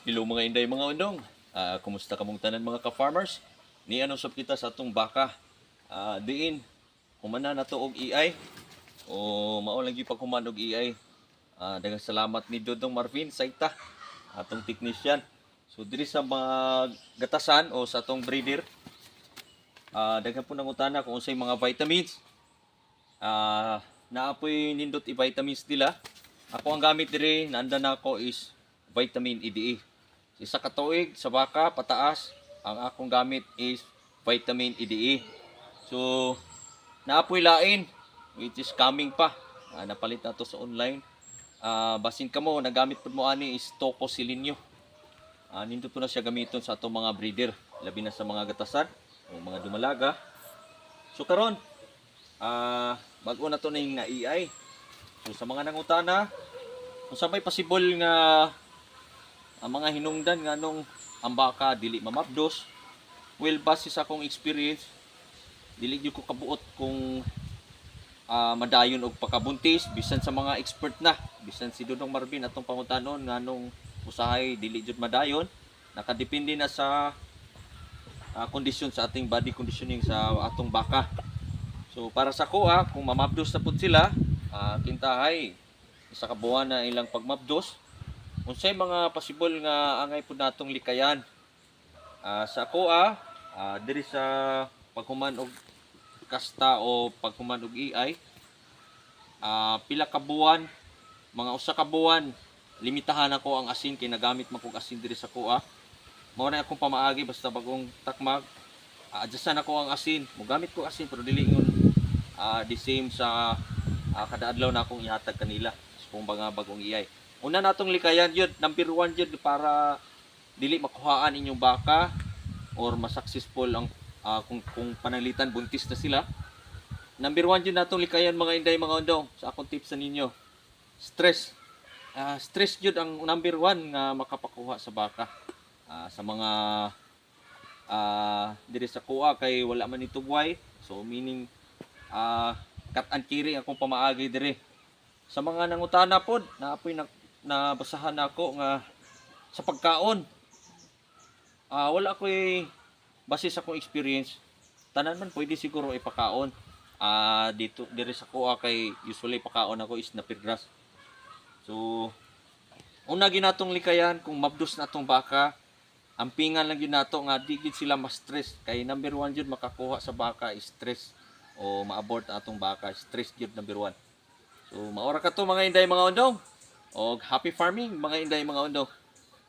Hello mga inday mga undong. Kumusta kamong tanan mga ka-farmers? Ni ano sab kita sa atong baka. Diin humana na to og AI o mao lang gyud paghuman og AI. Daghang salamat ni Dodong Marvin Saita, atong technician. So diri sa mga gatasan o sa atong breeder, daghan po nangutana kung unsay mga vitamins. Naapoy nindot i-vitamins nila. Ako ang gamit diri naanda na ako is vitamin EDA. Isa ka tuig sa baka pataas, ang akong gamit is vitamin EDA. So naapoy lain which is coming pa. Napalit na to sa online. Basin ka mo nagamit pud mo ani is Tocoselinio. Nindot po na siya gamiton sa atong mga breeder, labi na sa mga gatasan o mga dumalaga. So karon bago na to ning na AI. So sa mga nangutana, kung sa may possible nga ang mga hinungdan nga nung ang baka dili mamabdos, well base sa akong experience, dili gyud ko kabuot kung madayon og pakabuntis bisan sa mga expert na, bisan si Dudong Marvin atong pangutanon nga nung usahay dili jud madayon, nakadepende na sa kondisyon sa ating body conditioning sa atong baka. So para sa kuha, kung mamabdos na pud sila, kintahay isa ka buwan na ilang pagmabdos, unsay mga possible nga angay pud natong likayan. Sa kuha, diri sa paghuman og kasta o paghuman og AI, pila ka buwan, mga usa ka buwan, limitahan ako ang asin kay nagamit man kog asin diri sa kuha. Mao na akong pamaagi basta bagong takmag, adjustan ako ang asin. Mogamit ko asin pero dili ngon the same sa kada adlaw na akong ihatag kanila kung mga bagong AI. Una natong likayan yun, number 1 yun para dili makuhaan inyong baka or masuccessful ang kung panalitan buntis na sila. Number 1 yun natong likayan mga inday mga undong sa akong tips sa ninyo. Stress. Stress yun ang number 1 nga makapakuha sa baka. Sa mga diri sa kuha kay wala man ito buhay. So meaning cut and carry akong pamaagi diri. Sa mga nangutana pod, naapoy nabasahan ako nga sa pagkaon. Wala ko'y base sa akong experience, tanan man pwede siguro ipakaon. Dito diri sa kuha kay usually pakaon ako is napir grass. So una ginatong likayan kung mabdos na tong baka, ampingan lang gyud nato nga di gid sila ma-stress kay number 1 jud makakuha sa baka is stress o ma-abort atong baka, stress jud number 1. So maora ka to mga inday mga undong. Og happy farming mga inday mga undong.